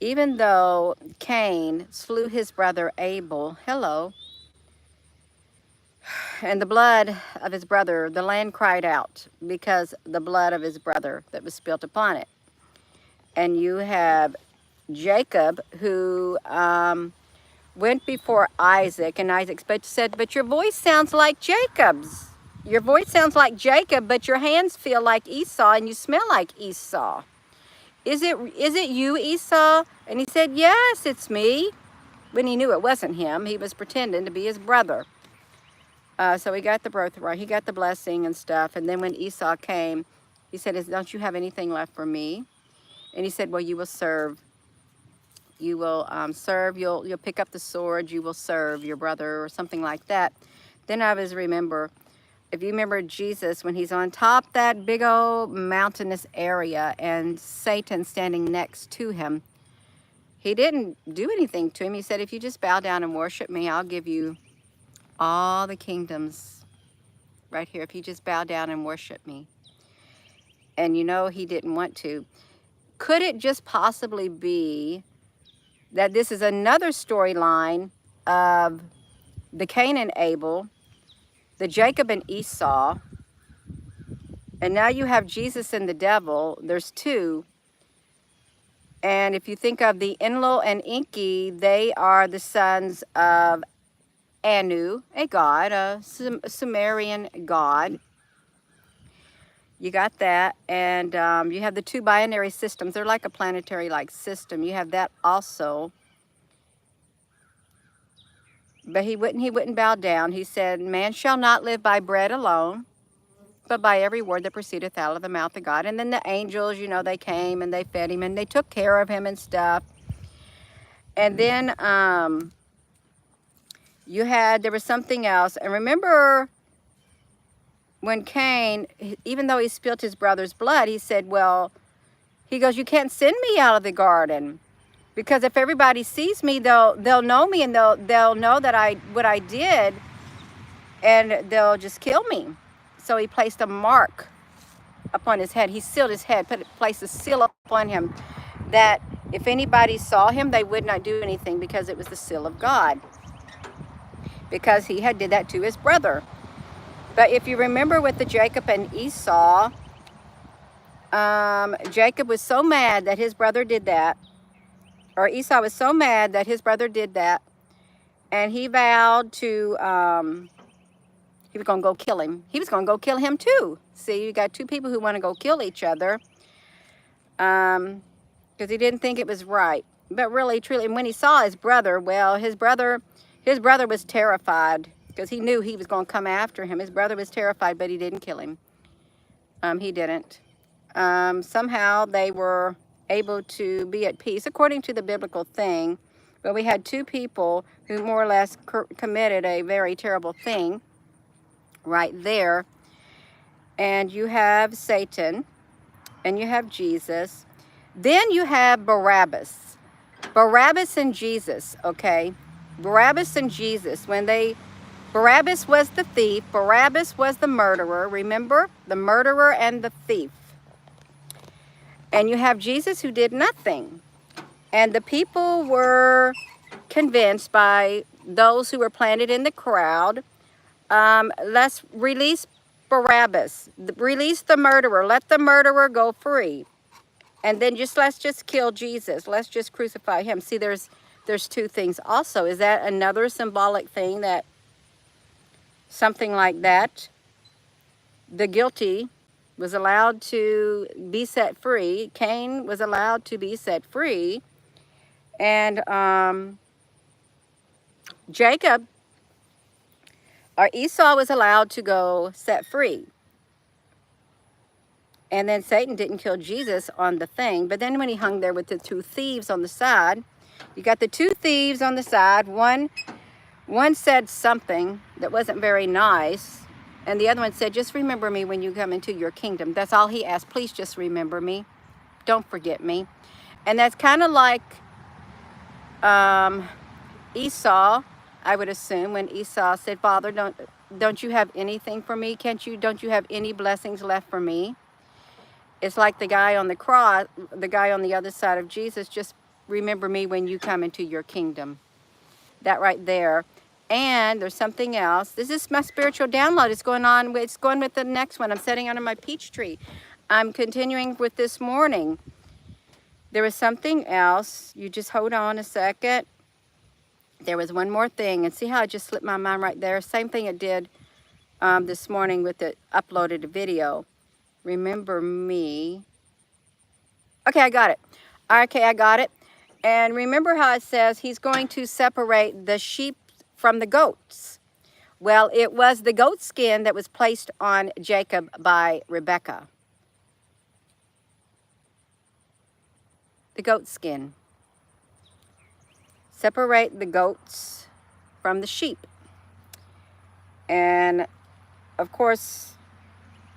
Even though Cain slew his brother Abel, hello, and the blood of his brother, the land cried out because the blood of his brother that was spilt upon it. And you have Jacob who went before Isaac, and Isaac said, but your voice sounds like Jacob's. Your voice sounds like Jacob, but your hands feel like Esau and you smell like Esau. Is it you, Esau? And he said, yes, it's me. When he knew it wasn't him, he was pretending to be his brother. So he got the birthright, he got the blessing and stuff. And then when Esau came, he said, don't you have anything left for me? And he said, well, you will serve. You will serve, you'll pick up the sword, you will serve your brother or something like that. Then I was remember, if you remember Jesus, when he's on top that big old mountainous area and Satan standing next to him, he didn't do anything to him. He said, if you just bow down and worship me, I'll give you all the kingdoms right here. If you just bow down and worship me. And you know, he didn't want to. Could it just possibly be that this is another storyline of the Cain and Abel, the Jacob and Esau, and now you have Jesus and the devil? There's two. And if you think of the Enlil and Enki, they are the sons of Anu, a god, a Sumerian god. You got that. And you have the two binary systems. They're like a planetary-like system. You have that also. But he wouldn't bow down. He said, man shall not live by bread alone, but by every word that proceedeth out of the mouth of God. And then the angels, you know, they came and they fed him and they took care of him and stuff. And then there was something else. And remember when Cain, even though he spilt his brother's blood, he said, well, he goes, you can't send me out of the garden. Because if everybody sees me, they'll know me, and they'll know that what I did, and they'll just kill me. So he placed a mark upon his head. He sealed his head, placed a seal upon him, that if anybody saw him, they would not do anything, because it was the seal of God. Because he had did that to his brother. But if you remember with the Jacob and Esau, Jacob was so mad that his brother did that, or Esau was so mad that his brother did that, and he vowed to, he was going to go kill him. He was going to go kill him too. See, you got two people who want to go kill each other, because he didn't think it was right. But really, truly, and when he saw his brother, well, his brother was terrified, because he knew he was going to come after him. His brother was terrified, but he didn't kill him. He didn't. Somehow they were able to be at peace, according to the biblical thing. But we had two people who more or less committed a very terrible thing right there. And you have Satan, and you have Jesus. Then you have Barabbas. Barabbas and Jesus, okay? Barabbas and Jesus. Barabbas was the thief. Barabbas was the murderer. Remember? The murderer and the thief. And you have Jesus, who did nothing. And the people were convinced by those who were planted in the crowd, let's release Barabbas, release the murderer, let the murderer go free. And then let's just kill Jesus. Let's just crucify him. See, there's two things also. Is that another symbolic thing, that something like that? The guilty was allowed to be set free. Cain was allowed to be set free. And Jacob, or Esau, was allowed to go set free. And then Satan didn't kill Jesus on the thing. But then when he hung there with the two thieves on the side, you got the two thieves on the side. One said something that wasn't very nice. And the other one said, just remember me when you come into your kingdom. That's all he asked. Please just remember me. Don't forget me. And that's kind of like Esau, I would assume, when Esau said, Father, don't you have anything for me? Don't you have any blessings left for me? It's like the guy on the cross, the guy on the other side of Jesus, just remember me when you come into your kingdom. That right there. And there's something else. This is my spiritual download. It's going on. It's going with the next one. I'm sitting under my peach tree. I'm continuing with this morning. There was something else. You just hold on a second. There was one more thing. And see how I just slipped my mind right there? Same thing it did this morning with the uploaded video. Remember me. Okay, I got it. Okay, I got it. And remember how it says he's going to separate the sheep from the goats. Well, it was the goat skin that was placed on Jacob by Rebekah. The goat skin. Separate the goats from the sheep. And of course,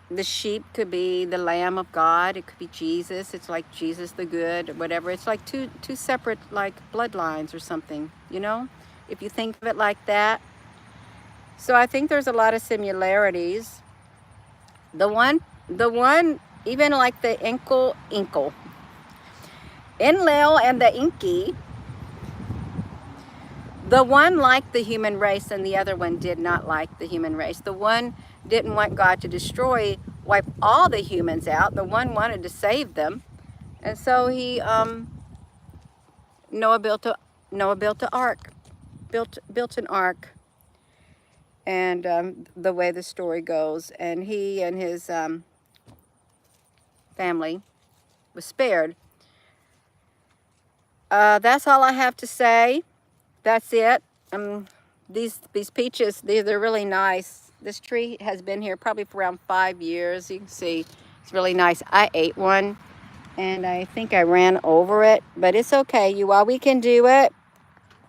the sheep could be the Lamb of God. It could be Jesus. It's like Jesus the Good or whatever. It's like two separate like bloodlines or something, you know, if you think of it like that. So I think there's a lot of similarities. The one, even like the Enlil and the Enki, the one liked the human race and the other one did not like the human race. The one didn't want God to wipe all the humans out. The one wanted to save them. And so he, Noah built an ark, built an ark. And the way the story goes, and he and his family was spared. That's all I have to say. That's it. These peaches, they're really nice. This tree has been here probably for around 5 years. You can see it's really nice. I ate one, and I think I ran over it, but it's okay. You all, we can do it.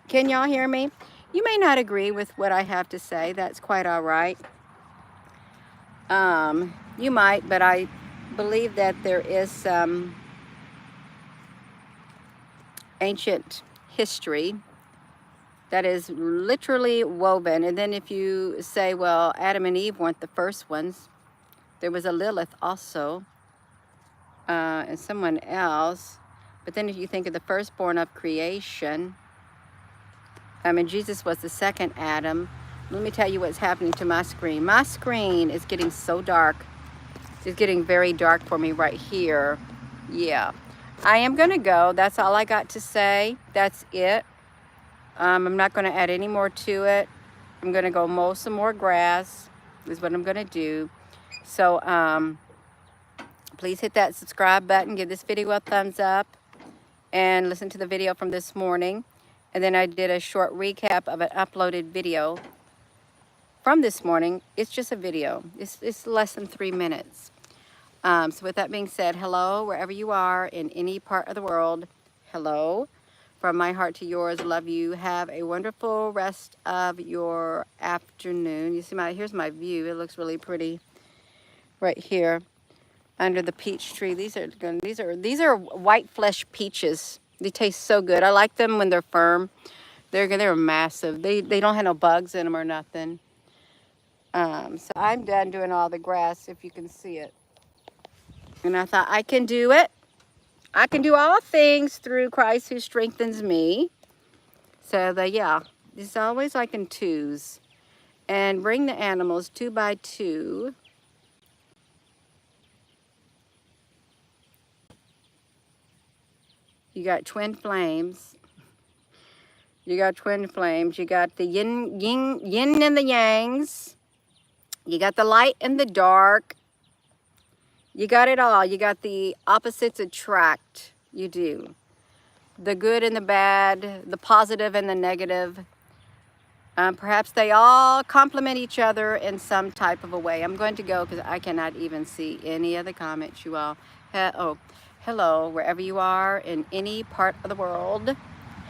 Can y'all hear me? You may not agree with what I have to say. That's quite all right. You might, but I believe that there is some ancient history that is literally woven. And then if you say, well, Adam and Eve weren't the first ones. There was a Lilith also, and someone else. But then if you think of the firstborn of creation, Jesus was the second Adam. Let me tell you what's happening to my screen. My screen is getting so dark. It's getting very dark for me right here. Yeah. I am going to go. That's all I got to say. That's it. I'm not going to add any more to it. I'm going to go mow some more grass is what I'm going to do. So please hit that subscribe button. Give this video a thumbs up. And listen to the video from this morning. And then I did a short recap of an uploaded video from this morning. It's just a video. It's less than 3 minutes. So with that being said, hello, wherever you are in any part of the world. Hello. From my heart to yours, love you. Have a wonderful rest of your afternoon. You see here's my view. It looks really pretty right here under the peach tree. These are white flesh peaches. They taste so good. I like them when they're firm. They're massive. They don't have no bugs in them or nothing. So I'm done doing all the grass, if you can see it. And I thought, I can do it. I can do all things through Christ who strengthens me. So yeah, it's always like in twos. And bring the animals 2 by 2. You got twin flames. You got twin flames. You got the yin and the yangs. You got the light and the dark. You got it all. You got the opposites attract. You do. The good and the bad, the positive and the negative. Perhaps they all complement each other in some type of a way. I'm going to go because I cannot even see any of the comments, you all. Hello, wherever you are in any part of the world.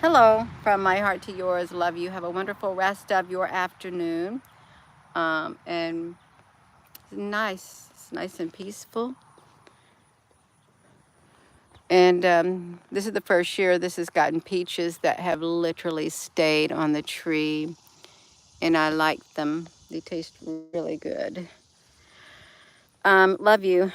Hello, from my heart to yours. Love you. Have a wonderful rest of your afternoon. And it's nice. It's nice and peaceful. And this is the first year this has gotten peaches that have literally stayed on the tree. And I like them. They taste really good. Love you.